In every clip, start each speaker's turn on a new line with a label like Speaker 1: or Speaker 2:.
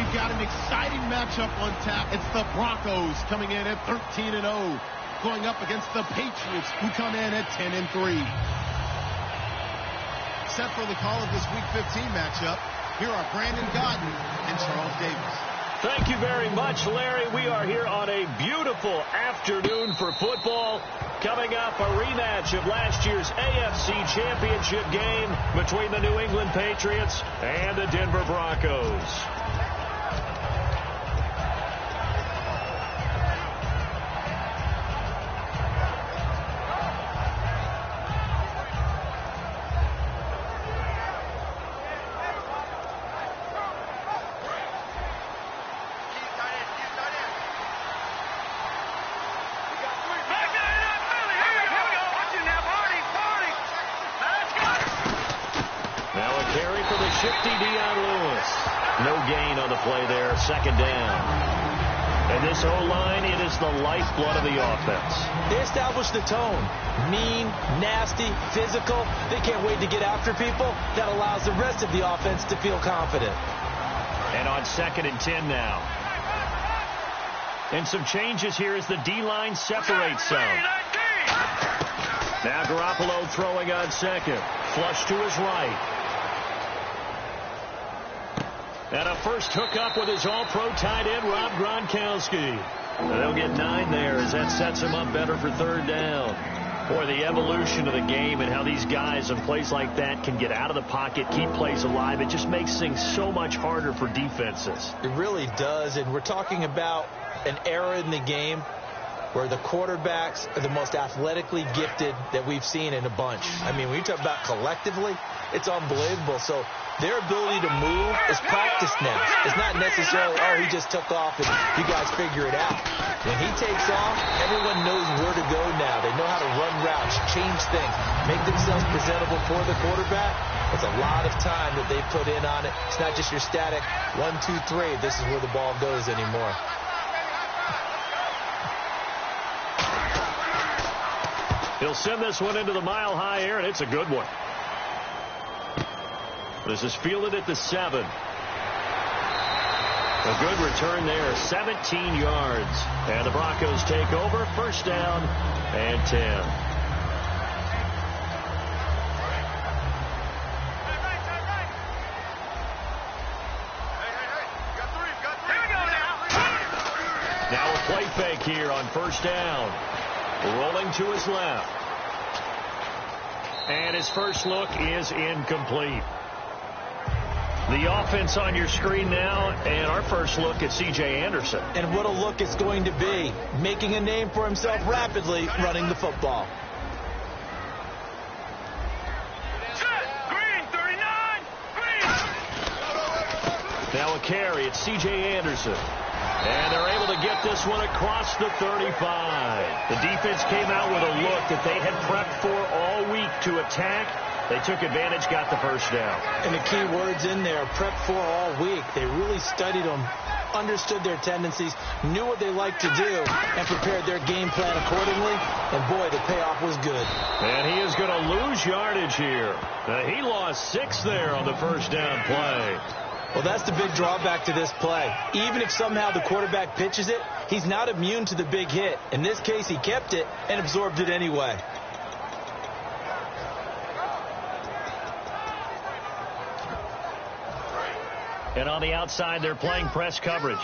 Speaker 1: We've got an exciting matchup on tap. It's the Broncos coming in at 13-0, going up against the Patriots, who come in at 10-3. Set for the call of this Week 15 matchup, here are Brandon Godden and Charles Davis.
Speaker 2: Thank you very much, Larry. We are here on a beautiful afternoon for football. Coming up, a rematch of last year's AFC Championship game between the New England Patriots and the Denver Broncos.
Speaker 3: No gain on the play there, second down. And this O-line, it is the lifeblood of the offense.
Speaker 4: They established the tone. Mean, nasty, physical. They can't wait to get after people. That allows the rest of the offense to feel confident.
Speaker 2: And on 2nd and 10 now. And some changes here as the D-line separates some. Now Garoppolo throwing on 2nd. Flush to his right. And a first hookup with his all-pro tight end, Rob Gronkowski. They'll get 9 there as that sets him up better for 3rd down. Boy, the evolution of the game and how these guys in plays like that can get out of the pocket, keep plays alive, it just makes things so much harder for defenses.
Speaker 4: It really does, and we're talking about an era in the game where the quarterbacks are the most athletically gifted that we've seen in a bunch. I mean, when you talk about collectively, it's unbelievable. So their ability to move is practiced now. It's not necessarily, oh, he just took off and you guys figure it out. When he takes off, everyone knows where to go now. They know how to run routes, change things, make themselves presentable for the quarterback. It's a lot of time that they put in on it. It's not just your static 1, 2, 3. This is where the ball goes anymore.
Speaker 2: He'll send this one into the mile-high air, and it's a good one. This is fielded at the 7. A good return there, 17 yards. And the Broncos take over, 1st down and 10. Now a play fake here on 1st down. Rolling to his left. And his first look is incomplete. The offense on your screen now, and our first look at C.J. Anderson.
Speaker 4: And what a look it's going to be. Making a name for himself rapidly, running the football.
Speaker 2: Now a carry, it's C.J. Anderson. And they're able to get this one across the 35. The defense came out with a look that they had prepped for all week to attack. They took advantage, got the 1st down.
Speaker 4: And the key words in there, prepped for all week. They really studied them, understood their tendencies, knew what they liked to do, and prepared their game plan accordingly. And, boy, the payoff was good.
Speaker 2: And he is going to lose yardage here. He lost 6 there on the 1st down play.
Speaker 4: Well, that's the big drawback to this play. Even if somehow the quarterback pitches it, he's not immune to the big hit. In this case, he kept it and absorbed it anyway.
Speaker 2: And on the outside, they're playing press coverage.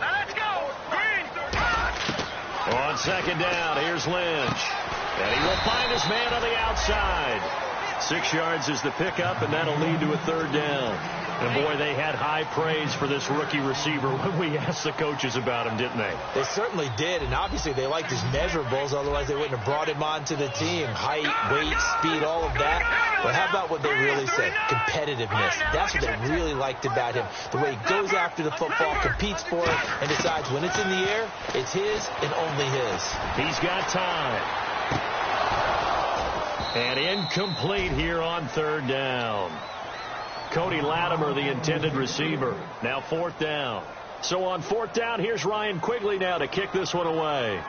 Speaker 5: Let's go! Green!
Speaker 2: On 2nd down, here's Lynch. And he will find his man on the outside. 6 yards is the pickup, and that'll lead to a 3rd down. And, boy, they had high praise for this rookie receiver when we asked the coaches about him, didn't they?
Speaker 4: They certainly did, and obviously they liked his measurables. Otherwise, they wouldn't have brought him onto the team. Height, weight, speed, all of that. But how about what they really said? Competitiveness. That's what they really liked about him. The way he goes after the football, competes for it, and decides when it's in the air, it's his and only his.
Speaker 2: He's got time. And incomplete here on 3rd down. Cody Latimer, the intended receiver. Now 4th down. So on 4th down, here's Ryan Quigley now to kick this one away.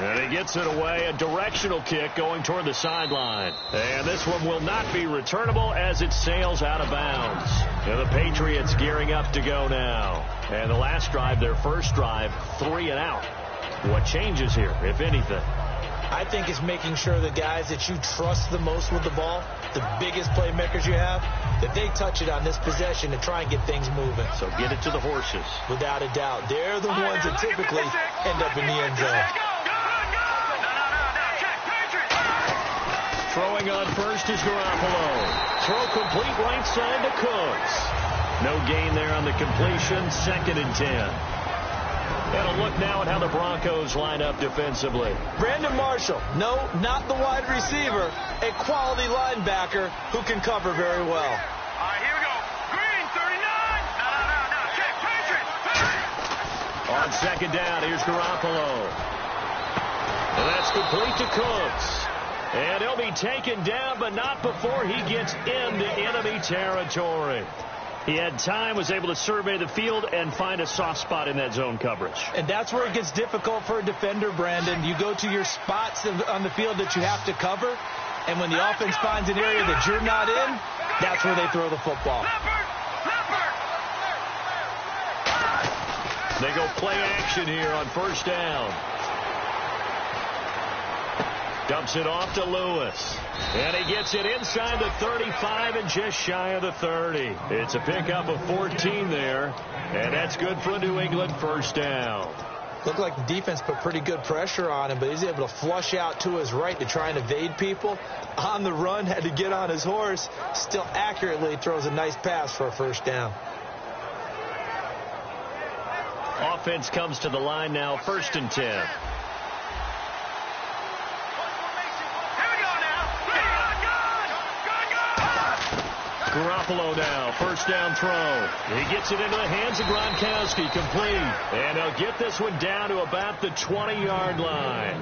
Speaker 2: And he gets it away, a directional kick going toward the sideline. And this one will not be returnable as it sails out of bounds. And the Patriots gearing up to go now. And the last drive, their first drive, 3 and out. What changes here, if anything?
Speaker 4: I think it's making sure the guys that you trust the most with the ball, the biggest playmakers you have, that they touch it on this possession to try and get things moving.
Speaker 2: So get it to the horses.
Speaker 4: Without a doubt. They're the ones that typically end up in the end zone.
Speaker 2: Throwing on first is Garoppolo. Throw complete right side to Cooks. No gain there on the completion. 2nd and 10. And a look now at how the Broncos line up defensively.
Speaker 4: Brandon Marshall, no, not the wide receiver, a quality linebacker who can cover very well.
Speaker 5: All right, here we go. Green, 39. No. Check, Patriots.
Speaker 2: On 2nd down, here's Garoppolo. And that's complete to Cooks. And he'll be taken down, but not before he gets into enemy territory. He had time, was able to survey the field and find a soft spot in that zone coverage.
Speaker 4: And that's where it gets difficult for a defender, Brandon. You go to your spots on the field that you have to cover, and when the offense finds an area that you're not in, that's where they throw the football.
Speaker 2: They go play action here on 1st down. Dumps it off to Lewis. And he gets it inside the 35 and just shy of the 30. It's a pickup of 14 there. And that's good for a New England 1st down.
Speaker 4: Looked like the defense put pretty good pressure on him, but he's able to flush out to his right to try and evade people. On the run, had to get on his horse. Still accurately throws a nice pass for a 1st down.
Speaker 2: Offense comes to the line now, 1st and 10. Garoppolo now, 1st down throw. He gets it into the hands of Gronkowski, complete. And he'll get this one down to about the 20-yard line.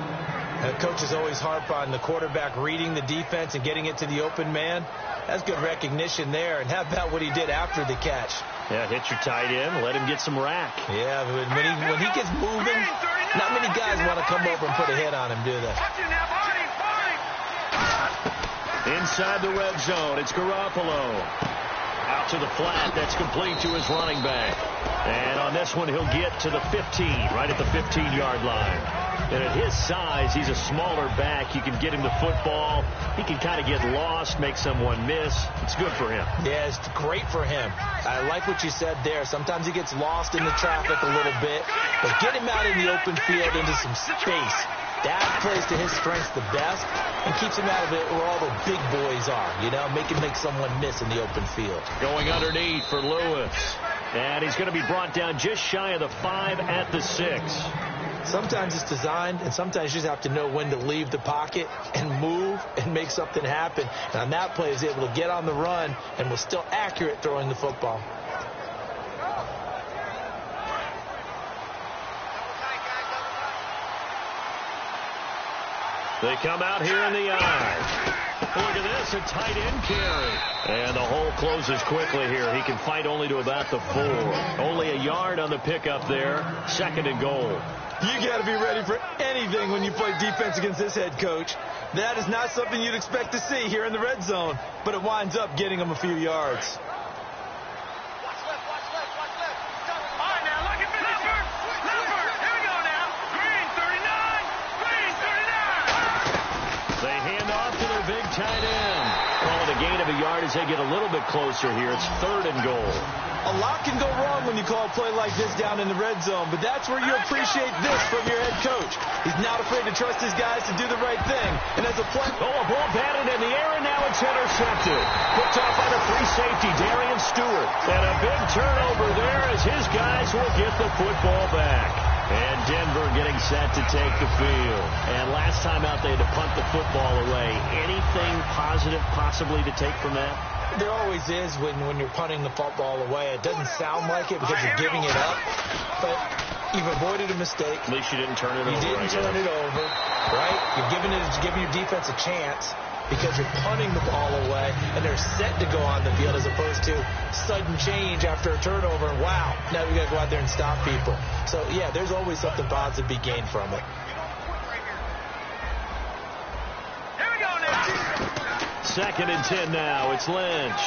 Speaker 4: Coaches always harp on the quarterback reading the defense and getting it to the open man. That's good recognition there. And how about what he did after the catch?
Speaker 2: Yeah, hit your tight end, let him get some rack.
Speaker 4: Yeah, when he gets moving, not many guys want to come over and put a hit on him, do they?
Speaker 2: Inside the red zone, it's Garoppolo. Out to the flat, that's complete to his running back. And on this one, he'll get to the 15, right at the 15-yard line. And at his size, he's a smaller back. You can get him the football. He can kind of get lost, make someone miss. It's good for him.
Speaker 4: Yeah, it's great for him. I like what you said there. Sometimes he gets lost in the traffic a little bit. But get him out in the open field into some space. That plays to his strengths the best and keeps him out of it where all the big boys are, you know, make someone miss in the open field.
Speaker 2: Going underneath for Lewis. And he's going to be brought down just shy of the 5 at the 6.
Speaker 4: Sometimes it's designed, and sometimes you just have to know when to leave the pocket and move and make something happen. And on that play, he's able to get on the run and was still accurate throwing the football.
Speaker 2: They come out here in the eye. Look at this, a tight end carry. And the hole closes quickly here. He can fight only to about the 4. Only a yard on the pickup there. 2nd and goal.
Speaker 4: You got to be ready for anything when you play defense against this head coach. That is not something you'd expect to see here in the red zone, but it winds up getting him a few yards.
Speaker 2: Tight end. Call it a gain of a yard as they get a little bit closer here. It's 3rd and goal.
Speaker 4: A lot can go wrong when you call a play like this down in the red zone, but that's where you appreciate this from your head coach. He's not afraid to trust his guys to do the right thing. And as a play...
Speaker 2: Oh, a ball batted in the air, and now it's intercepted. Picked off by the free safety, Darian Stewart. And a big turnover there as his guys will get the football back. And Denver getting set to take the field. And last time out, they had to punt the football away. Anything positive possibly to take from that?
Speaker 4: There always is when you're punting the football away. It doesn't sound like it because you're giving it up. But you've avoided a mistake.
Speaker 2: At least you didn't turn it over.
Speaker 4: You didn't turn it over, right? You're giving your defense a chance because you're punting the ball away, and they're set to go on the field as opposed to sudden change after a turnover. And wow, now we got to go out there and stop people. So, yeah, there's always something positive to be gained from it.
Speaker 2: 2nd and 10 now. It's Lynch.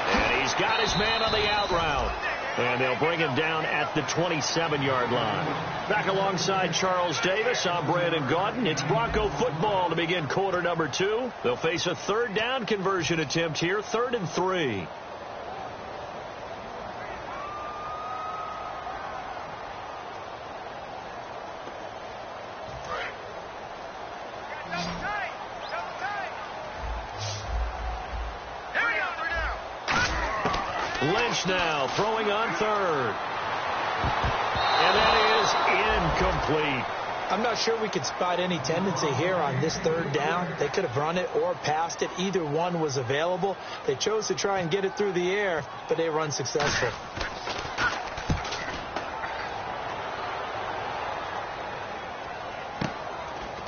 Speaker 2: And he's got his man on the out route. And they'll bring him down at the 27-yard line. Back alongside Charles Davis, I'm Brandon Gaudin. It's Bronco football to begin quarter number 2. They'll face a third down conversion attempt here, 3rd and 3. Lynch now throwing on 3rd. And that is incomplete.
Speaker 4: I'm not sure we could spot any tendency here on this 3rd down. They could have run it or passed it. Either one was available. They chose to try and get it through the air, but they were unsuccessful.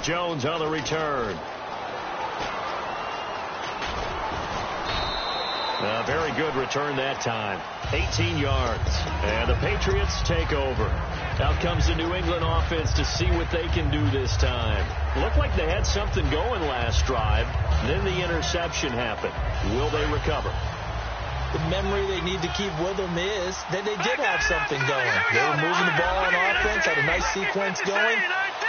Speaker 2: Jones on the return. A very good return that time. 18 yards. And the Patriots take over. Out comes the New England offense to see what they can do this time. Looked like they had something going last drive. Then the interception happened. Will they recover?
Speaker 4: The memory they need to keep with them is that they did have something going. They were moving the ball on offense, had a nice sequence going.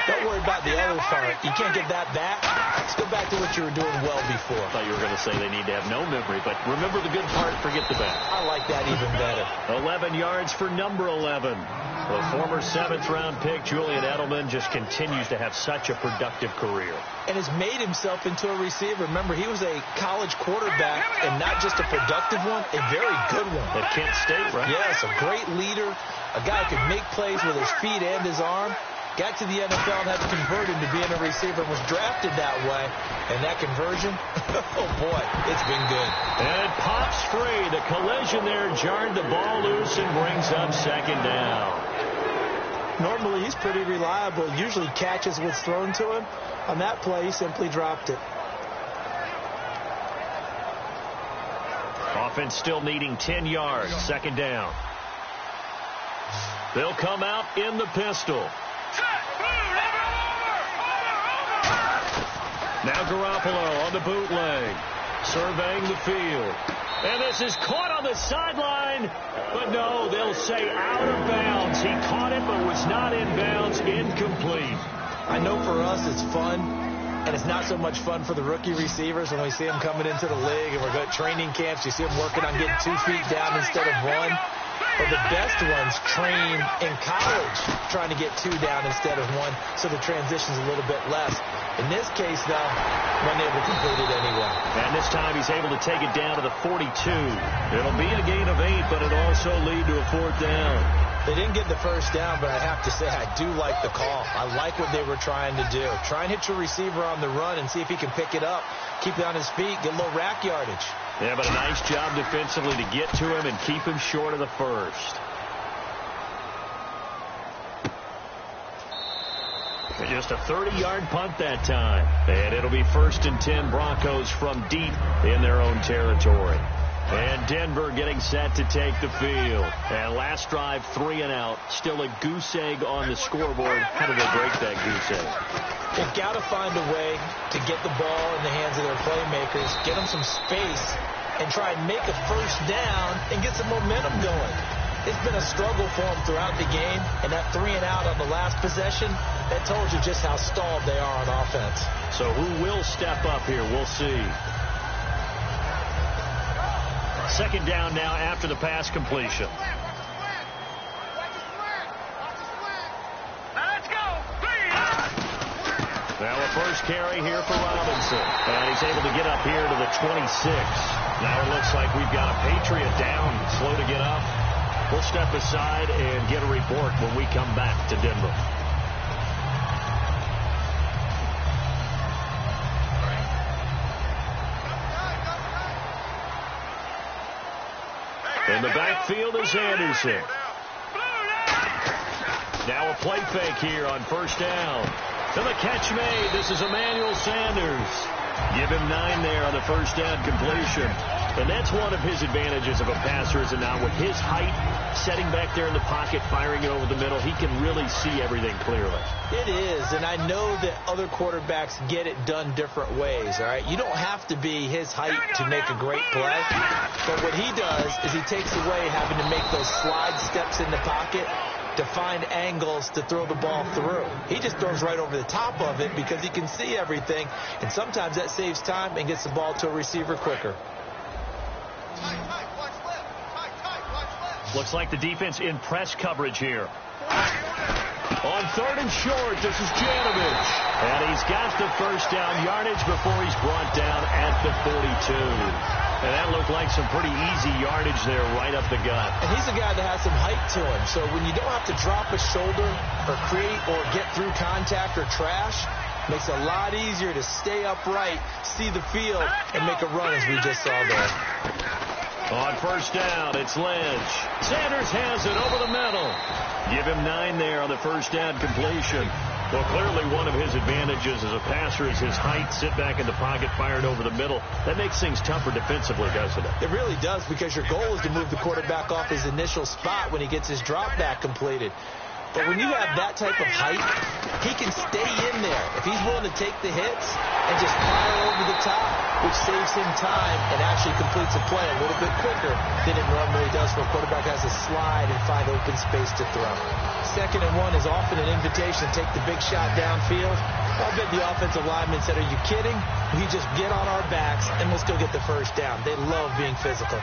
Speaker 4: Don't worry about the other part. You can't get that back. Let's go back to what you were doing well before.
Speaker 2: I thought you were going to say they need to have no memory, but remember the good part, forget the bad.
Speaker 4: I like that even better.
Speaker 2: 11 yards for number 11. The former 7th-round pick, Julian Edelman, just continues to have such a productive career.
Speaker 4: And has made himself into a receiver. Remember, he was a college quarterback, and not just a productive one, a very good one.
Speaker 2: At Kent State, right?
Speaker 4: Yes, a great leader, a guy who could make plays with his feet and his arm. Got to the NFL and had to convert into being a receiver, was drafted that way. And that conversion, oh boy, it's been good.
Speaker 2: And it pops free. The collision there jarred the ball loose and brings up 2nd down.
Speaker 4: Normally he's pretty reliable, usually catches what's thrown to him. On that play, he simply dropped it.
Speaker 2: Offense still needing 10 yards, 2nd down. They'll come out in the pistol. Now Garoppolo on the bootleg, surveying the field. And this is caught on the sideline, but no, they'll say out of bounds. He caught it, but was not in bounds, incomplete.
Speaker 4: I know for us it's fun, and it's not so much fun for the rookie receivers when we see them coming into the league, and we're going to training camps. You see them working on getting 2 feet down instead of 1. But the best ones train in college trying to get 2 down instead of 1, so the transition's a little bit less. In this case, though, wasn't able to complete it anyway.
Speaker 2: And this time he's able to take it down to the 42. It'll be a gain of 8, but it'll also lead to a 4th down.
Speaker 4: They didn't get the first down, but I have to say I do like the call. I like what they were trying to do. Try and hit your receiver on the run and see if he can pick it up, keep it on his feet, get a little rack yardage.
Speaker 2: Yeah, but a nice job defensively to get to him and keep him short of the first. And just a 30-yard punt that time. And it'll be 1st and 10 Broncos from deep in their own territory. And Denver getting set to take the field. And last drive, 3 and out. Still a goose egg on the scoreboard. How do they break that goose egg?
Speaker 4: They've got to find a way to get the ball in the hands of their playmakers, get them some space, and try and make a first down and get some momentum going. It's been a struggle for them throughout the game, and that 3 and out on the last possession, that told you just how stalled they are on offense.
Speaker 2: So who will step up here? We'll see. 2nd down now after the pass completion. Now a first carry here for Robinson. And he's able to get up here to the 26. Now it looks like we've got a Patriot down, slow to get up. We'll step aside and get a report when we come back to Denver. In the backfield is Anderson. Now a play fake here on 1st down. To the catch made. This is Emmanuel Sanders. Give him 9 there on the first down completion. And that's one of his advantages of a passer, is it not? With his height, setting back there in the pocket, firing it over the middle, he can really see everything clearly.
Speaker 4: It is, and I know that other quarterbacks get it done different ways, all right? You don't have to be his height to make a great play, but what he does is he takes away having to make those slide steps in the pocket to find angles to throw the ball through. He just throws right over the top of it because he can see everything, and sometimes that saves time and gets the ball to a receiver quicker.
Speaker 2: Looks like the defense in press coverage here. On 3rd and short, this is Janovich. And he's got the first down yardage before he's brought down at the 42. And that looked like some pretty easy yardage there right up the gut.
Speaker 4: And he's a guy that has some height to him. So when you don't have to drop a shoulder or create or get through contact or trash, makes it a lot easier to stay upright, see the field, and make a run as we just saw there.
Speaker 2: On first down, it's Lynch. Sanders has it over the middle. Give him 9 there on the first down completion. Well, clearly one of his advantages as a passer is his height. Sit back in the pocket, fired over the middle. That makes things tougher defensively, doesn't it?
Speaker 4: It really does, because your goal is to move the quarterback off his initial spot when he gets his drop back completed. But when you have that type of height, he can stay in there if he's willing to take the hits and just fire over the top, which saves him time and actually completes a play a little bit quicker than it normally does when a quarterback has to slide and find open space to throw. 2nd and 1 is often an invitation to take the big shot downfield. I bet the offensive lineman said, "Are you kidding? We just get on our backs and we'll still get the first down." They love being physical.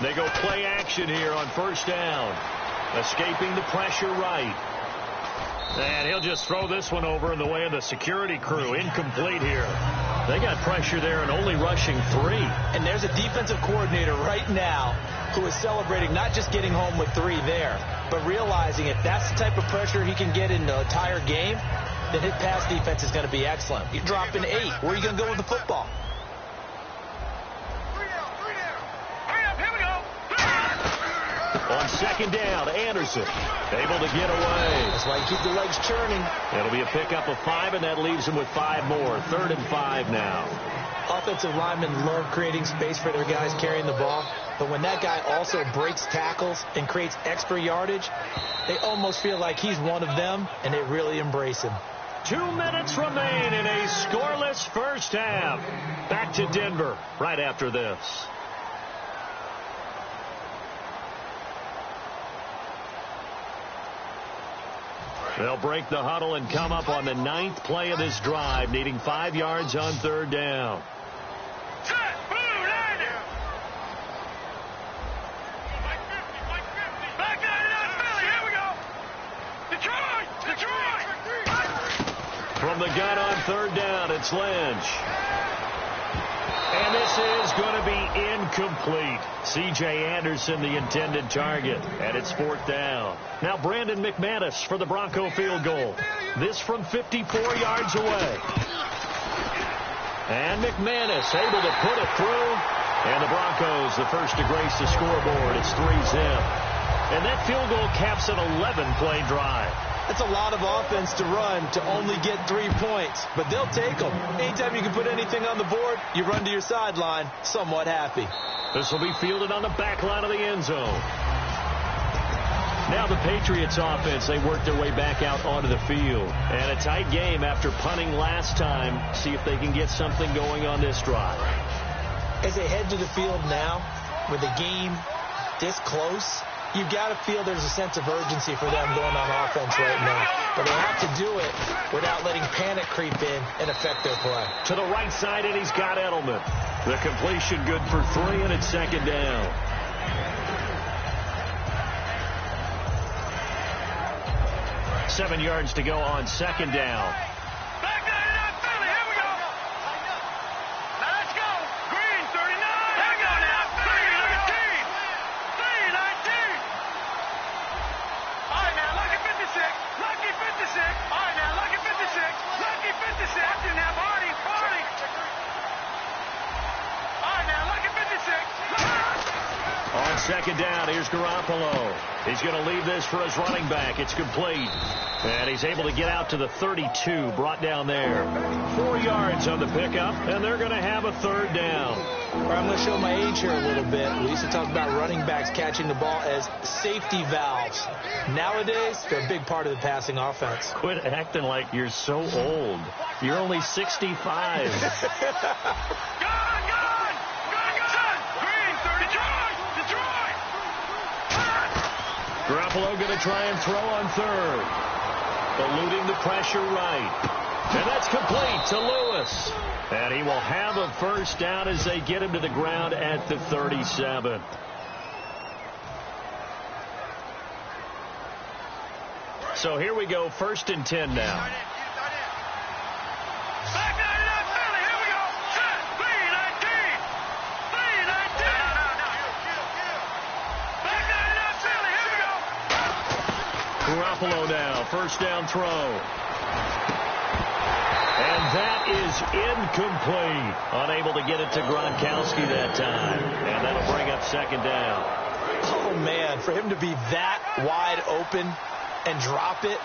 Speaker 2: They go play action here on first down. Escaping the pressure right. And he'll just throw this one over in the way of the security crew. Incomplete here. They got pressure there and only rushing 3.
Speaker 4: And there's a defensive coordinator right now who is celebrating not just getting home with 3 there, but realizing if that's the type of pressure he can get in the entire game, then his pass defense is going to be excellent. You're dropping 8. Where are you going to go with the football?
Speaker 2: On 2nd down, Anderson able to get away.
Speaker 4: That's why you keep the legs churning.
Speaker 2: It'll be a pickup of 5, and that leaves him with 5 more. 3rd and 5 now.
Speaker 4: Offensive linemen love creating space for their guys carrying the ball, but when that guy also breaks tackles and creates extra yardage, they almost feel like he's one of them, and they really embrace him.
Speaker 2: 2 minutes remain in a scoreless first half. Back to Denver right after this. They'll break the huddle and come up on the 9th play of this drive, needing 5 yards on 3rd down. From the gun on 3rd down, it's Lynch. And this is going to be incomplete. C.J. Anderson, the intended target, and it's 4th down. Now Brandon McManus for the Bronco field goal. This from 54 yards away. And McManus able to put it through. And the Broncos, the first to grace the scoreboard. It's 3-zip. And that field goal caps an 11-play drive.
Speaker 4: That's a lot of offense to run to only get 3 points, but they'll take them. Anytime you can put anything on the board, you run to your sideline somewhat happy.
Speaker 2: This will be fielded on the back line of the end zone. Now the Patriots offense, they work their way back out onto the field. And a tight game after punting last time. See if they can get something going on this drive.
Speaker 4: As they head to the field now, with the game this close, you've got to feel there's a sense of urgency for them going on offense right now. But they have to do it without letting panic creep in and affect their play.
Speaker 2: To the right side, and he's got Edelman. The completion good for 3, and it's 2nd down. Seven yards to go on 2nd down. second down. Here's Garoppolo. He's going to leave this for his running back. It's complete. And he's able to get out to the 32, brought down there. 4 yards on the pickup, and they're going to have a third down.
Speaker 4: I'm going to show my age here a little bit. We used to talk about running backs catching the ball as safety valves. Nowadays, they're a big part of the passing offense.
Speaker 2: Quit acting like you're so old. You're only 65. Garoppolo going to try and throw on third. Eluding the pressure right. And that's complete to Lewis. And he will have a first down as they get him to the ground at the 37. So here we go, 1st and 10 now. Garoppolo now, first down throw. And that is incomplete. Unable to get it to Gronkowski that time. And that'll bring up second down.
Speaker 4: Oh, man, for him to be that wide open and drop it.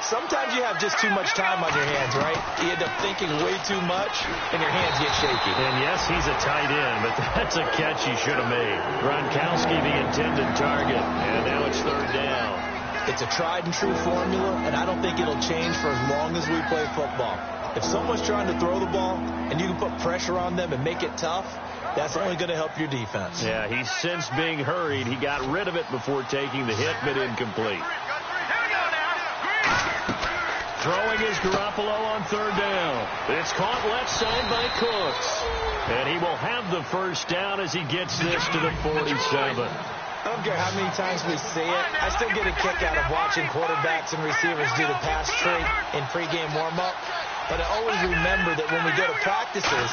Speaker 4: Sometimes you have just too much time on your hands, right? You end up thinking way too much, and your hands get shaky.
Speaker 2: And yes, he's a tight end, but that's a catch he should have made. Gronkowski, the intended target, and now it's third down.
Speaker 4: It's a tried-and-true formula, and I don't think it'll change for as long as we play football. If someone's trying to throw the ball, and you can put pressure on them and make it tough, that's only going to help your defense.
Speaker 2: Yeah, he's since being hurried. He got rid of it before taking the hit, but incomplete. Throwing is Garoppolo on third down. It's caught left side by Cooks. And he will have the first down as he gets this to the 47.
Speaker 4: I don't care how many times we see it. I still get a kick out of watching quarterbacks and receivers do the pass trick in pregame warm-up. But I always remember that when we go to practices,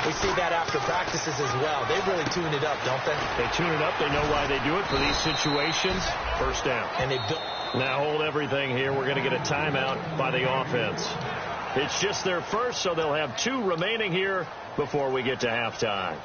Speaker 4: we see that after practices as well. They really tune it up, don't they?
Speaker 2: They tune it up. They know why they do it for these situations. First down.
Speaker 4: And they built.
Speaker 2: Now hold everything here. We're going to get a timeout by the offense. It's just their first, so they'll have 2 remaining here before we get to halftime.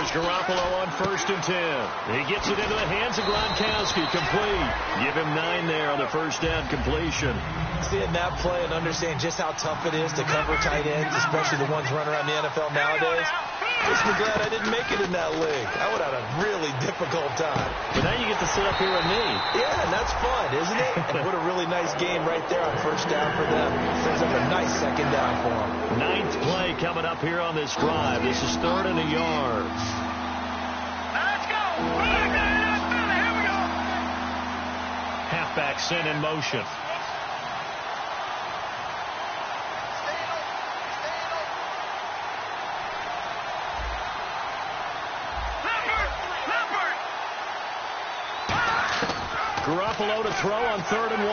Speaker 2: Garoppolo on 1st and 10. He gets it into the hands of Gronkowski. Complete. Give him 9 there on the first down completion.
Speaker 4: Seeing that play and understand just how tough it is to cover tight ends, especially the ones running around the NFL nowadays, makes me glad I didn't make it in that league. I would have had a really difficult time.
Speaker 2: But now you get to sit up here with me.
Speaker 4: Yeah, and that's fun, isn't it? And what a really nice game right there on first down for them. Sets up a nice second down for them.
Speaker 2: 9th play coming up here on this drive. This is 3rd and a yard.
Speaker 5: Let's go! Here we go!
Speaker 2: Halfback sent in motion. Garoppolo to throw on 3rd and 1.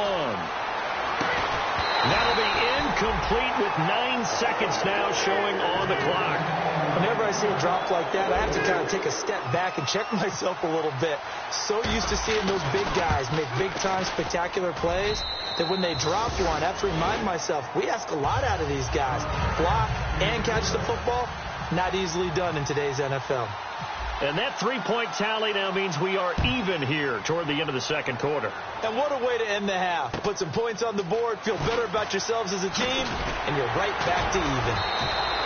Speaker 2: That'll be incomplete with 9 seconds now showing on the clock.
Speaker 4: Whenever I see a drop like that, I have to kind of take a step back and check myself a little bit. So used to seeing those big guys make big-time spectacular plays that when they drop one, I have to remind myself, we ask a lot out of these guys. Block and catch the football, not easily done in today's NFL.
Speaker 2: And that 3-point tally now means we are even here toward the end of the second quarter.
Speaker 4: And what a way to end the half. Put some points on the board, feel better about yourselves as a team, and you're right back to even.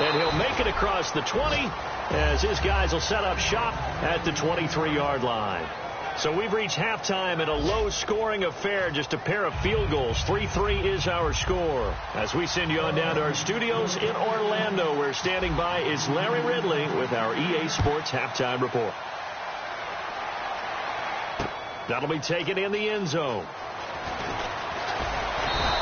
Speaker 2: And he'll make it across the 20 as his guys will set up shop at the 23-yard line. So we've reached halftime in a low-scoring affair, just a pair of field goals. 3-3 is our score. As we send you on down to our studios in Orlando, where standing by is Larry Ridley with our EA Sports Halftime Report. That'll be taken in the end zone.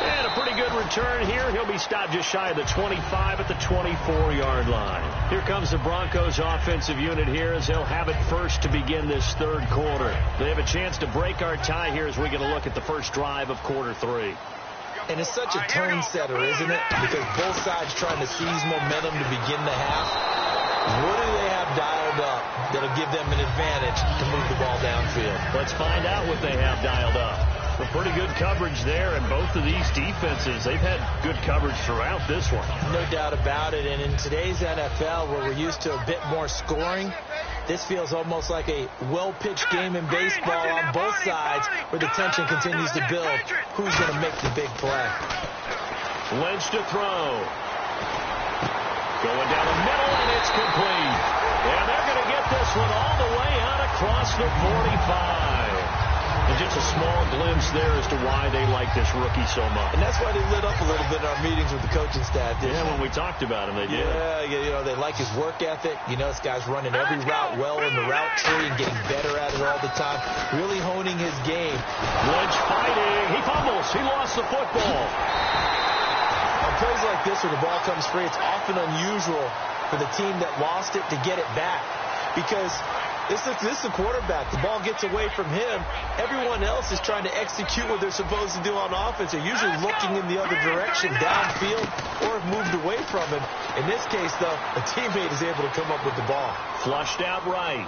Speaker 2: And a pretty good return here. He'll be stopped just shy of the 25 at the 24-yard line. Here comes the Broncos offensive unit here as they'll have it first to begin this third quarter. They have a chance to break our tie here as we get a look at the first drive of quarter 3.
Speaker 4: And it's such a tone setter, isn't it? Because both sides trying to seize momentum to begin the half. What do they have dialed up that'll give them an advantage to move the ball downfield?
Speaker 2: Let's find out what they have dialed up. A pretty good coverage there, and both of these defenses, they've had good coverage throughout this one.
Speaker 4: No doubt about it, and in today's NFL, where we're used to a bit more scoring, this feels almost like a well-pitched game in baseball on both sides where the tension continues to build. Who's going to make the big play?
Speaker 2: Lynch to throw. Going down the middle, and it's complete. And they're going to get this one all the way out across the 45. And just a small glimpse there as to why they like this rookie so much.
Speaker 4: And that's why they lit up a little bit in our meetings with the coaching staff.
Speaker 2: Yeah, when we talked about him, they did.
Speaker 4: Yeah, you know, they like his work ethic. You know, this guy's running every route well in the route tree and getting better at it all the time. Really honing his game.
Speaker 2: Lynch fighting. He fumbles. He lost the football.
Speaker 4: On plays like this where the ball comes free, it's often unusual for the team that lost it to get it back. Because this is a quarterback. The ball gets away from him. Everyone else is trying to execute what they're supposed to do on offense. They're usually looking in the other direction, downfield, or have moved away from him. In this case, though, a teammate is able to come up with the ball.
Speaker 2: Flushed out right.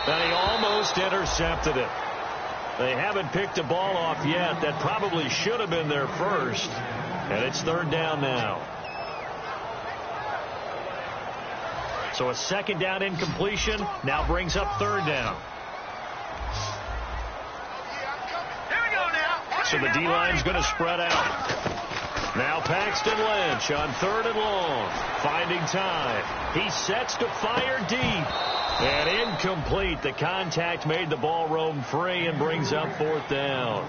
Speaker 2: And he almost intercepted it. They haven't picked a ball off yet. That probably should have been their first. And it's third down now. So a second down incompletion now brings up third down. So the D-line's going to spread out. Now Paxton Lynch on third and long. Finding time. He sets to fire deep. And incomplete. The contact made the ball roam free and brings up fourth down.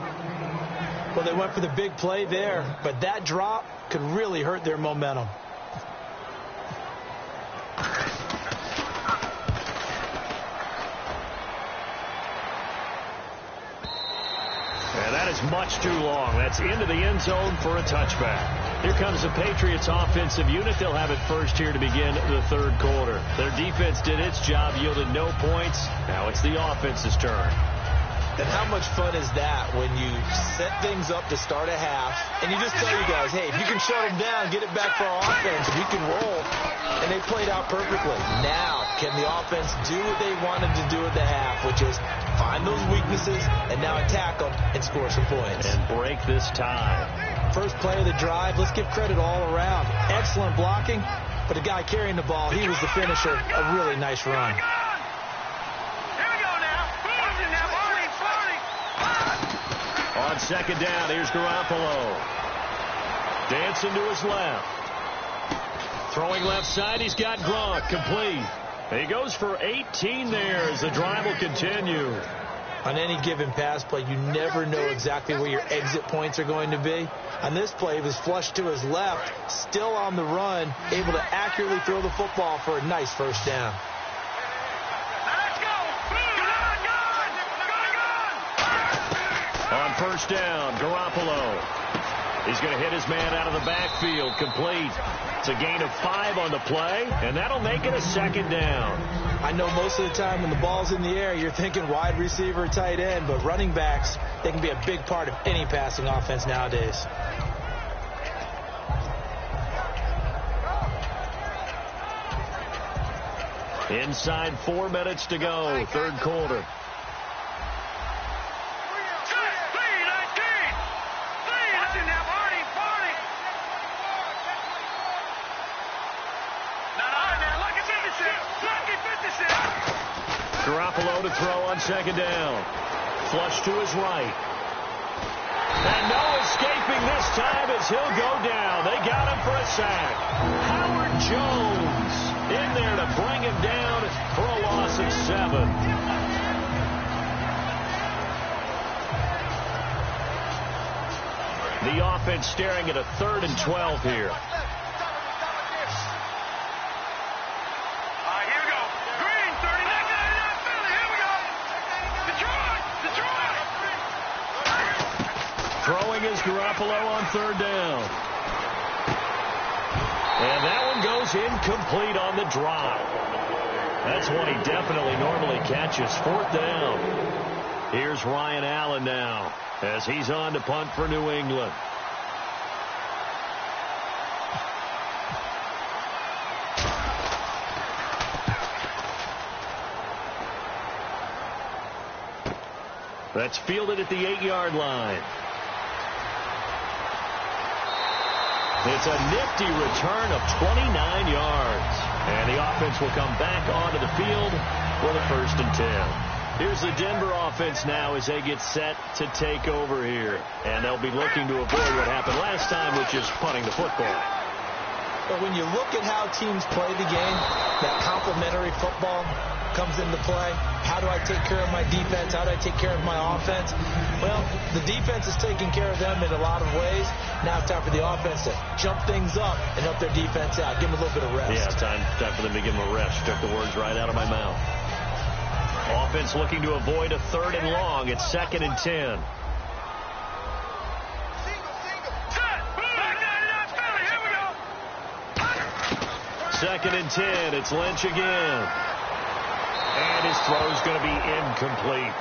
Speaker 4: Well, they went for the big play there, but that drop could really hurt their momentum.
Speaker 2: And that is much too long. That's into the end zone for a touchback. Here comes the Patriots offensive unit. They'll have it first here to begin the third quarter. Their defense did its job, yielded no points. Now it's the offense's turn.
Speaker 4: And how much fun is that when you set things up to start a half and you just tell you guys, hey, if you can shut them down, get it back for our offense, we can roll. And they played out perfectly. Now, can the offense do what they wanted to do at the half, which is find those weaknesses and now attack them and score some points.
Speaker 2: And break this tie.
Speaker 4: First play of the drive, let's give credit all around. Excellent blocking, but the guy carrying the ball, he was the finisher. A really nice run.
Speaker 2: On second down, here's Garoppolo. Dancing to his left. Throwing left side, he's got Gronk, complete. He goes for 18 there as the drive will continue.
Speaker 4: On any given pass play, you never know exactly where your exit points are going to be. On this play, he was flushed to his left, still on the run, able to accurately throw the football for a nice first down.
Speaker 2: On first down, Garoppolo. He's going to hit his man out of the backfield, complete. It's a gain of 5 on the play, and that'll make it a second down.
Speaker 4: I know most of the time when the ball's in the air, you're thinking wide receiver, tight end, but running backs, they can be a big part of any passing offense nowadays.
Speaker 2: Inside 4 minutes to go, third quarter. Garoppolo to throw on second down. Flush to his right. And no escaping this time as he'll go down. They got him for a sack. Howard Jones in there to bring him down for a loss of 7. The offense staring at a 3rd and 12 here. Throwing is Garoppolo on third down. And that one goes incomplete on the drop. That's one he definitely normally catches. Fourth down. Here's Ryan Allen now as he's on to punt for New England. That's fielded at the 8-yard line. It's a nifty return of 29 yards. And the offense will come back onto the field for the 1st and 10. Here's the Denver offense now as they get set to take over here. And they'll be looking to avoid what happened last time, which is punting the football.
Speaker 4: But when you look at how teams play the game, that complementary football comes into play. How do I take care of my defense? How do I take care of my offense? Well, the defense is taking care of them in a lot of ways. Now it's time for the offense to jump things up and help their defense out. Give them a little bit of rest.
Speaker 2: Yeah, time for them to give them a rest. Took the words right out of my mouth. Offense looking to avoid a 3rd and long. It's 2nd and 10. Second and 10. It's Lynch again. And his throw's going to be incomplete.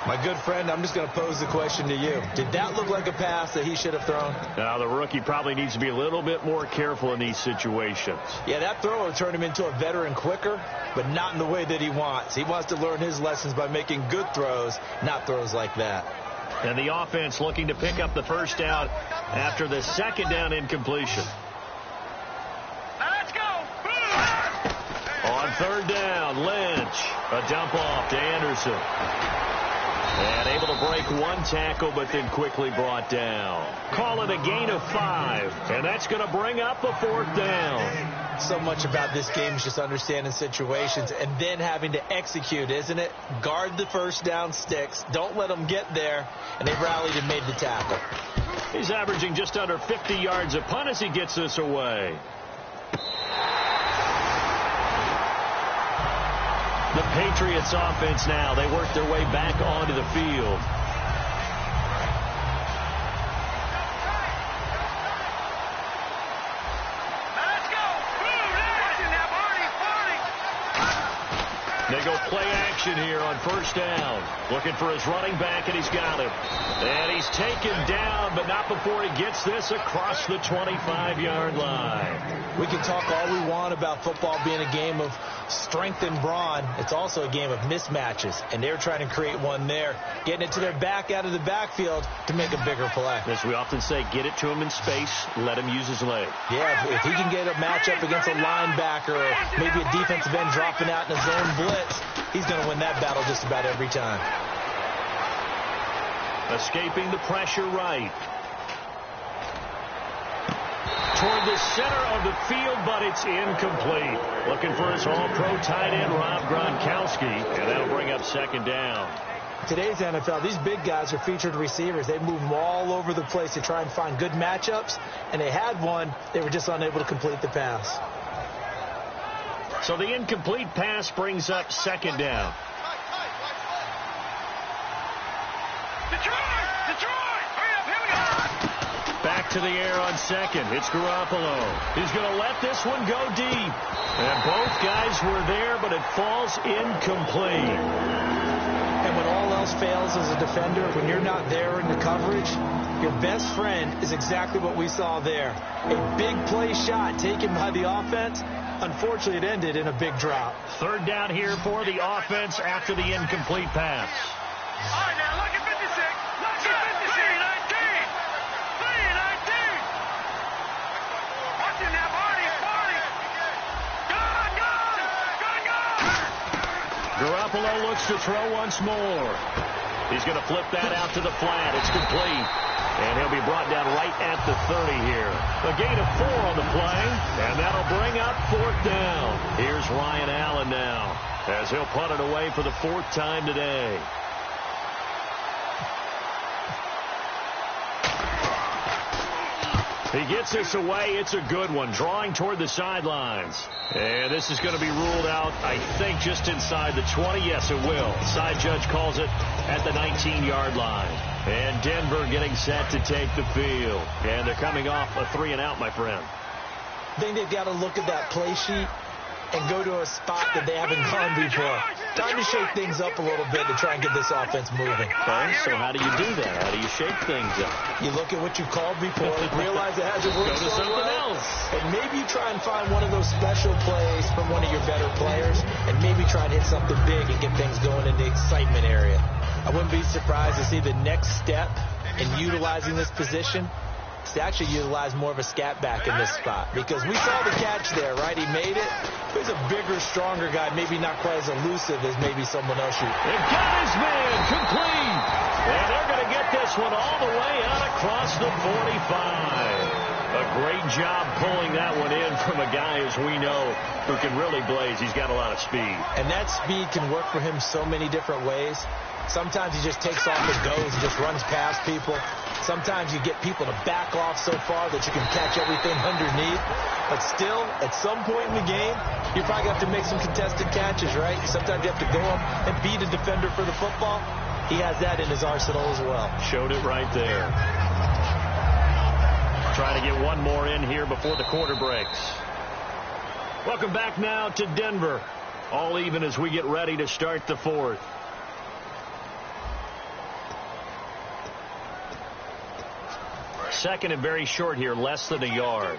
Speaker 4: My good friend, I'm just going to pose the question to you. Did that look like a pass that he should have thrown?
Speaker 2: Now, the rookie probably needs to be a little bit more careful in these situations.
Speaker 4: Yeah, that throw will turn him into a veteran quicker, but not in the way that he wants. He wants to learn his lessons by making good throws, not throws like that.
Speaker 2: And the offense looking to pick up the 1st down after the 2nd down incompletion.
Speaker 5: Let's go.
Speaker 2: On 3rd down, Lynch. A dump off to Anderson. And able to break one tackle, but then quickly brought down. Call it a gain of 5. And that's going to bring up a 4th down.
Speaker 4: So much about this game is just understanding situations and then having to execute, isn't it? Guard the 1st down sticks. Don't let them get there. And they rallied and made the tackle.
Speaker 2: He's averaging just under 50 yards a punt as he gets this away. The Patriots offense now. They work their way back onto the field.
Speaker 5: Let's go.
Speaker 2: They go play action here on 1st down. Looking for his running back, and he's got him. And he's taken down, but not before he gets this across the 25-yard line.
Speaker 4: We can talk all we want about football being a game of strength and brawn. It's also a game of mismatches, and they're trying to create one there, getting it to their back out of the backfield to make a bigger play.
Speaker 2: As we often say, get it to him in space, let him use his leg.
Speaker 4: Yeah, if he can get a matchup against a linebacker or maybe a defensive end dropping out in a zone blitz, he's going to win that battle just about every time.
Speaker 2: Escaping the pressure right. Toward the center of the field, but it's incomplete. Looking for his all-pro tight end, Rob Gronkowski, and that'll bring up 2nd down.
Speaker 4: Today's NFL, these big guys are featured receivers. They move them all over the place to try and find good matchups, and they had one. They were just unable to complete the pass.
Speaker 2: So the incomplete pass brings up 2nd down.
Speaker 5: Detroit! Hurry up, here we go!
Speaker 2: Back to the air on 2nd. It's Garoppolo. He's going to let this one go deep. And both guys were there, but it falls incomplete.
Speaker 4: And when all else fails as a defender, when you're not there in the coverage, your best friend is exactly what we saw there. A big play shot taken by the offense. Unfortunately, it ended in a big drop.
Speaker 2: 3rd down here for the offense after the incomplete pass.
Speaker 5: All right, now, look at 56. Look at 56. 319. Watch him now, Barney. Gone.
Speaker 2: Garoppolo looks to throw once more. He's going to flip that out to the flat. It's complete. And he'll be brought down right at the 30 here. A gain of 4 on the play, and that'll bring up 4th down. Here's Ryan Allen now, as he'll punt it away for the 4th time today. He gets this away. It's a good one, drawing toward the sidelines. And this is going to be ruled out, I think, just inside the 20. Yes, it will. Side judge calls it at the 19-yard line. And Denver getting set to take the field. And they're coming off a 3-and-out, my friend.
Speaker 4: I think they've got to look at that play sheet and go to a spot that they haven't gone before. Time to shake things up a little bit to try and get this offense moving.
Speaker 2: Okay, so how do you do that? How do you shake things up?
Speaker 4: You look at what you've called before, realize it hasn't worked
Speaker 2: Go to
Speaker 4: so
Speaker 2: something
Speaker 4: well,
Speaker 2: else.
Speaker 4: and maybe you try and find one of those special plays from one of your better players, and maybe try and hit something big and get things going in the excitement area. I wouldn't be surprised to see the next step in utilizing this position to actually utilize more of a scat back in this spot, because we saw the catch there, right? He made it. He's a bigger, stronger guy, maybe not quite as elusive as maybe someone else should.
Speaker 2: It got his man complete. And they're going to get this one all the way out across the 45. A great job pulling that one in from a guy, as we know, who can really blaze. He's got a lot of speed.
Speaker 4: And that speed can work for him so many different ways. Sometimes he just takes off and goes and just runs past people. Sometimes you get people to back off so far that you can catch everything underneath. But still, at some point in the game, you probably have to make some contested catches, right? Sometimes you have to go up and beat a defender for the football. He has that in his arsenal as well.
Speaker 2: Showed it right there. Trying to get one more in here before the quarter breaks. Welcome back now to Denver. All even as we get ready to start the fourth. Second and very short here, less than a yard.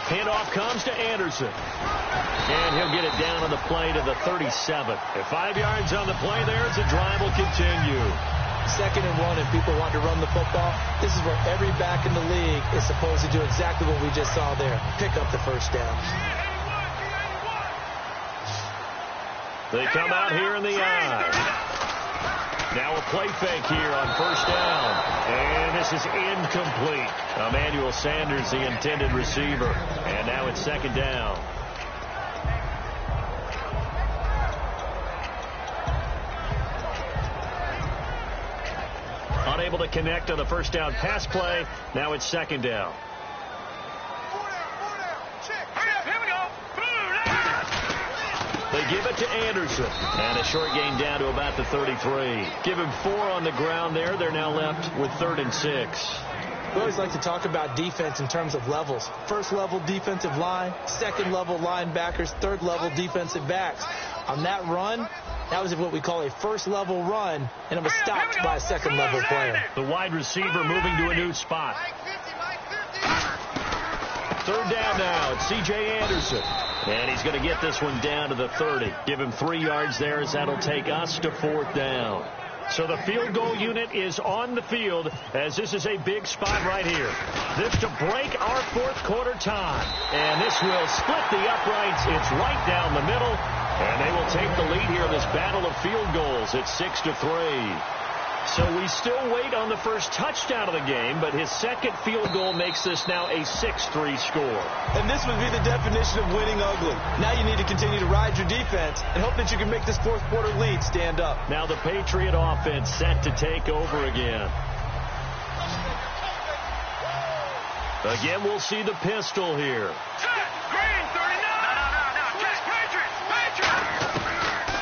Speaker 2: Handoff comes to Anderson. And he'll get it down on the play to the 37. At 5 yards on the play there as the drive will continue.
Speaker 4: 2nd and 1, and people want to run the football. This is where every back in the league is supposed to do exactly what we just saw there. Pick up the first down.
Speaker 2: They come out here in the eye. Now a play fake here on first down. And this is incomplete. Emmanuel Sanders, the intended receiver. And now it's 2nd down. Unable to connect on the first down pass play. Now it's 2nd down. They give it to Anderson. And a short gain down to about the 33. Give him 4 on the ground there. They're now left with 3rd and 6.
Speaker 4: We always like to talk about defense in terms of levels. First level defensive line, second level linebackers, third level defensive backs. On that run, that was what we call a first level run, and it was stopped by a second level player.
Speaker 2: The wide receiver moving to a new spot. 3rd down now. It's C.J. Anderson. And he's going to get this one down to the 30. Give him 3 yards there as that'll take us to 4th down. So the field goal unit is on the field as this is a big spot right here. This to break our 4th quarter tie. And this will split the uprights. It's right down the middle. And they will take the lead here in this battle of field goals. It's 6-3. So we still wait on the first touchdown of the game, but his second field goal makes this now a 6-3 score.
Speaker 4: And this would be the definition of winning ugly. Now you need to continue to ride your defense and hope that you can make this 4th quarter lead stand up.
Speaker 2: Now the Patriot offense set to take over again. Again, we'll see the pistol here.
Speaker 5: Green, 39. No. Just Patriot.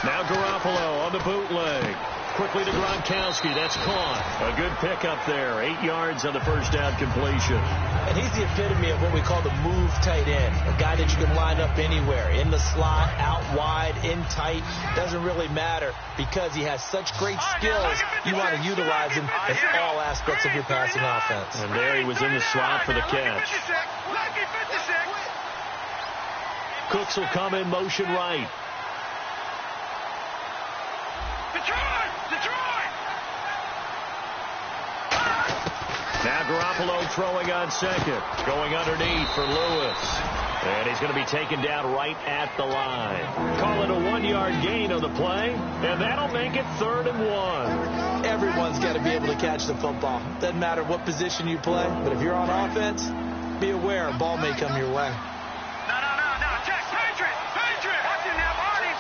Speaker 2: Now Garoppolo on the bootleg. Quickly to Gronkowski. That's caught. A good pickup there. 8 yards on the first down completion.
Speaker 4: And he's the epitome of what we call the move tight end. A guy that you can line up anywhere. In the slot, out wide, in tight. Doesn't really matter because he has such great skills. You want to utilize him in all aspects of your passing offense.
Speaker 2: And there he was in the slot for the catch. Cooks will come in motion right. Now Garoppolo throwing on second. Going underneath for Lewis. And he's going to be taken down right at the line. Call it a 1-yard gain on the play. And that'll make it 3rd and 1.
Speaker 4: Everyone's got to be able to catch the football. Doesn't matter what position you play. But if you're on offense, be aware a ball may come your way.
Speaker 5: No. Check. Patriot. Watch him now, Marty.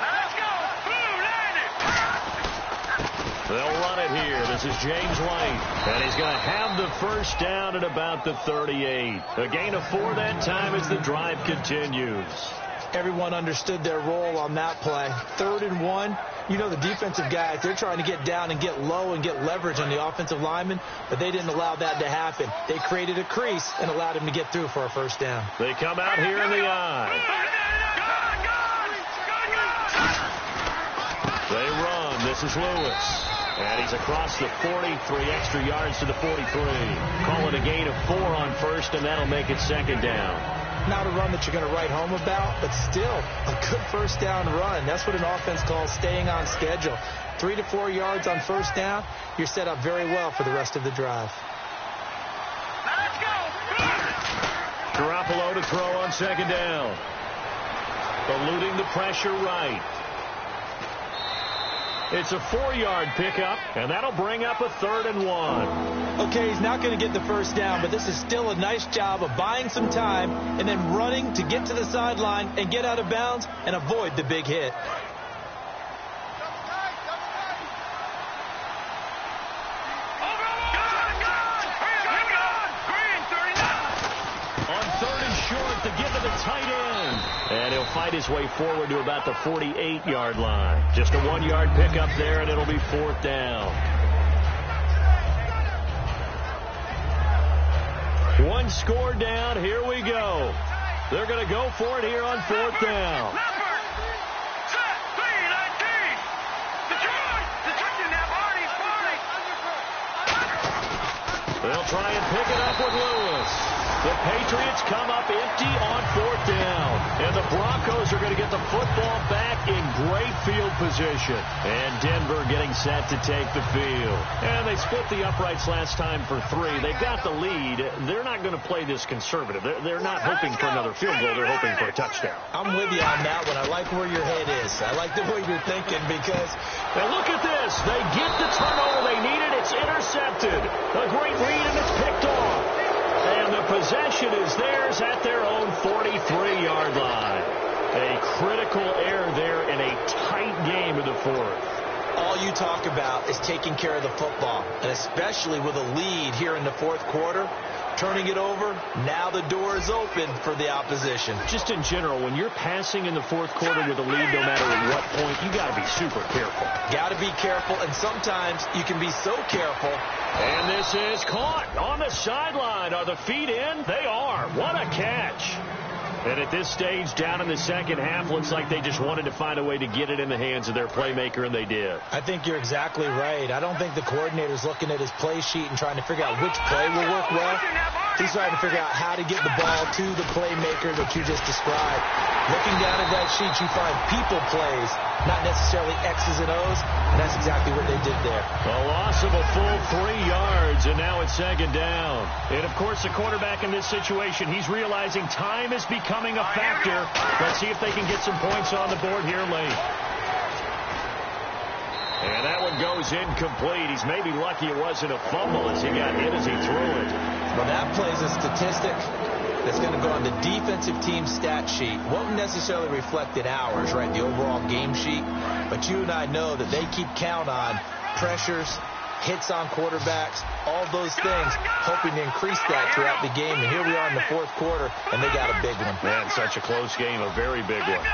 Speaker 5: Now let's go. Boom, landed.
Speaker 2: They'll run it here. This is James White. And he's going to have the first down at about the 38. A gain of 4 that time as the drive continues.
Speaker 4: Everyone understood their role on that play. 3rd and 1. You know the defensive guys, they're trying to get down and get low and get leverage on the offensive lineman, but they didn't allow that to happen. They created a crease and allowed him to get through for a first down.
Speaker 2: They come out here in the eye. They run. This is Lewis. And he's across the 40, 3 extra yards to the 43. Call it a gain of 4 on first, and that'll make it 2nd down.
Speaker 4: Not a run that you're going to write home about, but still a good first down run. That's what an offense calls staying on schedule. 3 to 4 yards on first down, you're set up very well for the rest of the drive.
Speaker 2: Garoppolo to throw on 2nd down. Eluding the pressure right. It's a 4-yard pickup, and that'll bring up a 3rd and 1.
Speaker 4: Okay, he's not going to get the first down, but this is still a nice job of buying some time and then running to get to the sideline and get out of bounds and avoid the big hit.
Speaker 2: On 3rd and short to give to the tight end. And he'll fight his way forward to about the 48-yard line. Just a 1-yard pickup there, and it'll be 4th down. One score down. Here we go. They're going to go for it here on 4th down. They'll try and pick it up with Lewis. The Patriots come up empty on 4th down. And the Broncos are going to get the football back in great field position. And Denver getting set to take the field. And they split the uprights last time for 3. They've got the lead. They're not going to play this conservative. They're not hoping for another field goal. They're hoping for a touchdown.
Speaker 4: I'm with you on that one. I like where your head is. I like the way you're thinking because...
Speaker 2: And look at this. They get the turnover they needed. It's intercepted. A great read, and it's picked off. And the possession is theirs at their own 43-yard line. A critical error there in a tight game in the 4th.
Speaker 4: All you talk about is taking care of the football, and especially with a lead here in the 4th quarter. Turning it over, now the door is open for the opposition.
Speaker 2: Just in general, when you're passing in the 4th quarter with a lead, no matter at what point, you got to be super careful.
Speaker 4: Got to be careful, and sometimes you can be so careful.
Speaker 2: And this is caught on the sideline. Are the feet in? They are. What a catch. And at this stage, down in the 2nd half, looks like they just wanted to find a way to get it in the hands of their playmaker, and they did.
Speaker 4: I think you're exactly right. I don't think the coordinator's looking at his play sheet and trying to figure out which play will work well. He's trying to figure out how to get the ball to the playmaker that you just described. Looking down at that sheet, you find people plays, not necessarily X's and O's, and that's exactly what they did there.
Speaker 2: A loss of a full 3 yards, and now it's 2nd down. And, of course, the quarterback in this situation, he's realizing time is becoming a factor. Let's see if they can get some points on the board here late. And that one goes incomplete. He's maybe lucky it wasn't a fumble as he got hit as he threw it.
Speaker 4: Well, that plays a statistic that's going to go on the defensive team stat sheet. Won't necessarily reflect in ours, right, the overall game sheet. But you and I know that they keep count on pressures, hits on quarterbacks, all those things, hoping to increase that throughout the game. And here we are in the 4th quarter, and they got a big one.
Speaker 2: Man, such a close game, a very big one.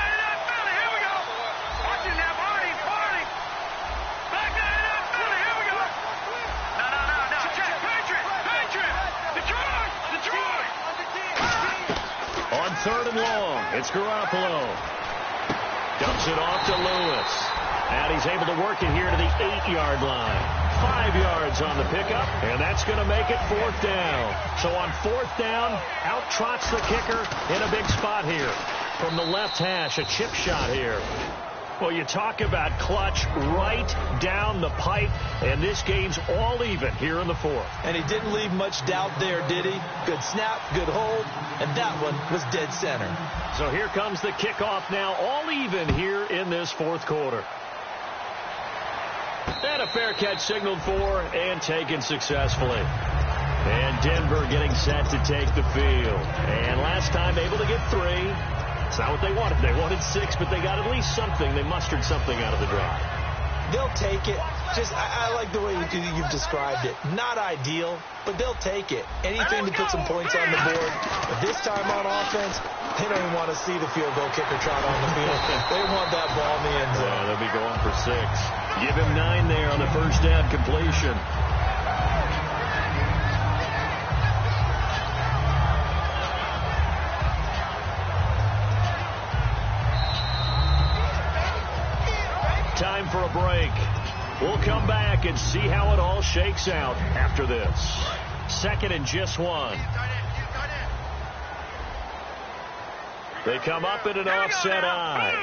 Speaker 2: On 3rd and long, it's Garoppolo. Dumps it off to Lewis. And he's able to work it here to the 8-yard line. 5 yards on the pickup, and that's going to make it 4th down. So on 4th down, out trots the kicker in a big spot here. From the left hash, a chip shot here. Well, you talk about clutch right down the pipe, and this game's all even here in the 4th.
Speaker 4: And he didn't leave much doubt there, did he? Good snap, good hold, and that one was dead center.
Speaker 2: So here comes the kickoff now, all even here in this 4th quarter. And a fair catch signaled for and taken successfully. And Denver getting set to take the field. And last time able to get 3. It's not what they wanted. They wanted 6, but they got at least something. They mustered something out of the drive.
Speaker 4: They'll take it. I like the way you've described it. Not ideal, but they'll take it. Anything to put some points on the board. But this time on offense, They don't even want to see the field goal kicker trot on the field. They want that ball in the end zone.
Speaker 2: Yeah, they'll be going for 6. Give him 9 there on the first down completion. Time for a break. We'll come back and see how it all shakes out after this. 2nd and just 1. They come up in an offset eye.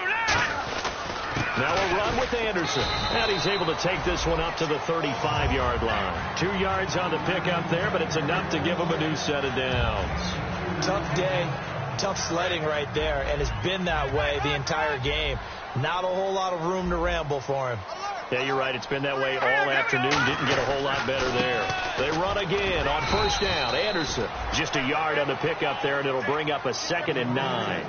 Speaker 2: Now a run with Anderson. And he's able to take this one up to the 35-yard line. 2 yards on the pickup there, but it's enough to give him a new set of downs.
Speaker 4: Tough day, tough sledding right there, and it's been that way the entire game. Not a whole lot of room to ramble for him.
Speaker 2: Yeah, you're right. It's been that way all afternoon. Didn't get a whole lot better there. They run again on first down. Anderson just a yard on the pickup there, and it'll bring up a 2nd and 9.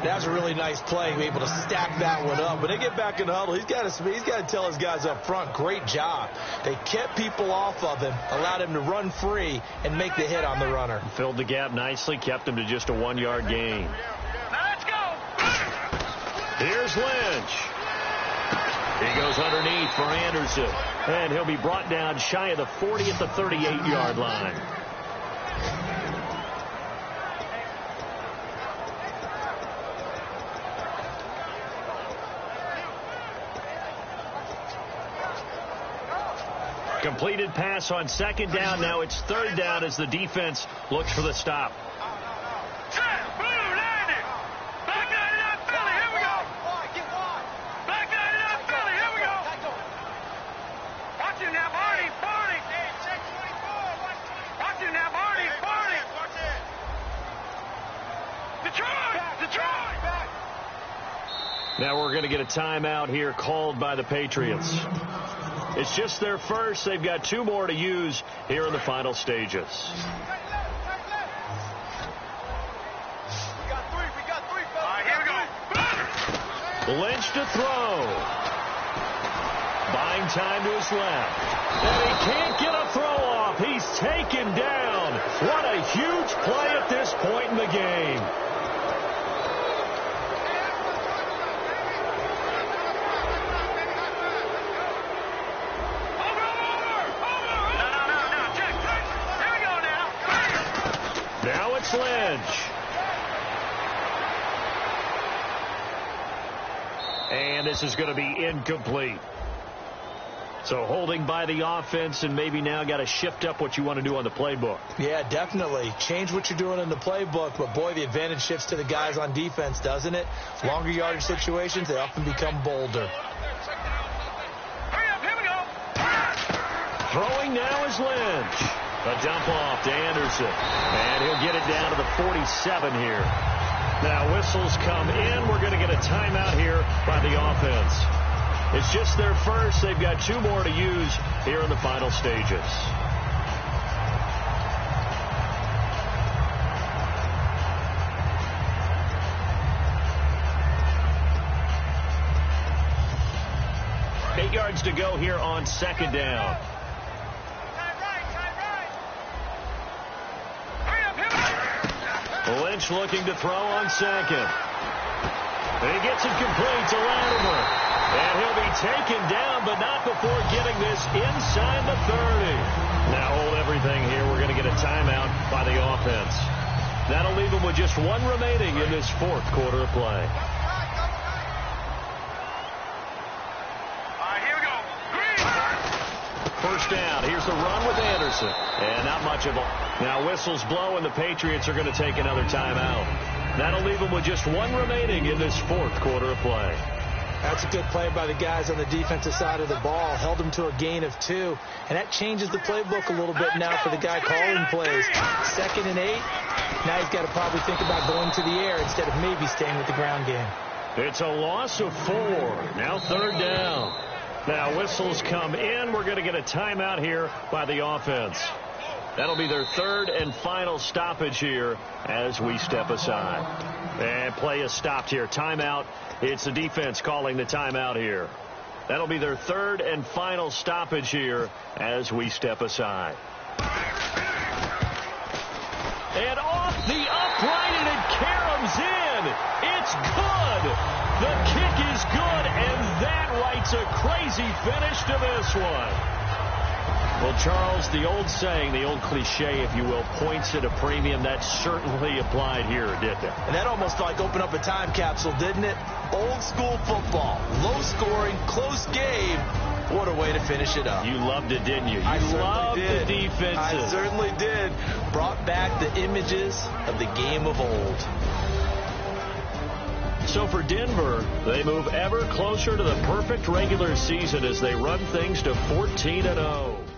Speaker 4: That's a really nice play, be able to stack that one up. When they get back in the huddle, he's got to tell his guys up front, great job. They kept people off of him, allowed him to run free, and make the hit on the runner.
Speaker 2: Filled the gap nicely, kept him to just a 1-yard gain.
Speaker 5: Let's go.
Speaker 2: Here's Lynch. He goes underneath for Anderson. And he'll be brought down shy of the 40 at the 38-yard line. Completed pass on 2nd down. Now it's 3rd down as the defense looks for the stop. Now we're going to get a timeout here called by the Patriots. It's just their first. They've got 2 more to use here in the final stages.
Speaker 5: We got 3. All right, here we go.
Speaker 2: Lynch to throw. Buying time to his left. And he can't get a throw off. He's taken down. What a huge play at this point in the game. Lynch. And this is going to be incomplete. So holding by the offense, and maybe now got to shift up what you want to do on the playbook.
Speaker 4: Yeah, definitely. Change what you're doing in the playbook, but boy, the advantage shifts to the guys on defense, doesn't it? Longer yardage situations, they often become bolder.
Speaker 5: Hurry up, here we go.
Speaker 2: Throwing now is Lynch. A dump off to Anderson. And he'll get it down to the 47 here. Now whistles come in. We're going to get a timeout here by the offense. It's just their first. They've got 2 more to use here in the final stages. Eight yards to go here on 2nd down. Lynch looking to throw on 2nd. And he gets it complete to Latimer. And he'll be taken down, but not before getting this inside the 30. Now hold everything here. We're going to get a timeout by the offense. That'll leave him with just 1 remaining in this 4th quarter of play. First down. Here's the run with Anderson. And not much of a... Now whistles blow, and the Patriots are going to take another timeout. That'll leave them with just 1 remaining in this 4th quarter of play.
Speaker 4: That's a good play by the guys on the defensive side of the ball. Held them to a gain of 2. And that changes the playbook a little bit now for the guy calling plays. 2nd and 8. Now he's got to probably think about going to the air instead of maybe staying with the ground game.
Speaker 2: It's a loss of 4. Now 3rd down. Now whistles come in. We're going to get a timeout here by the offense. That'll be their 3rd and final stoppage here as we step aside. And play is stopped here. Timeout. It's the defense calling the timeout here. That'll be their 3rd and final stoppage here as we step aside. And off the upright, and it caroms in. good. The kick is good, and that writes a crazy finish to this one. Well, Charles, the old saying, the old cliche, if you will, points at a premium, that certainly applied here, didn't it?
Speaker 4: And that almost like opened up a time capsule, didn't it? Old school football, low scoring, close game. What a way to finish it up.
Speaker 2: You loved it, didn't you?
Speaker 4: I
Speaker 2: loved the defenses.
Speaker 4: I certainly did. Brought back the images of the game of old.
Speaker 2: So for Denver, they move ever closer to the perfect regular season as they run things to 14-0.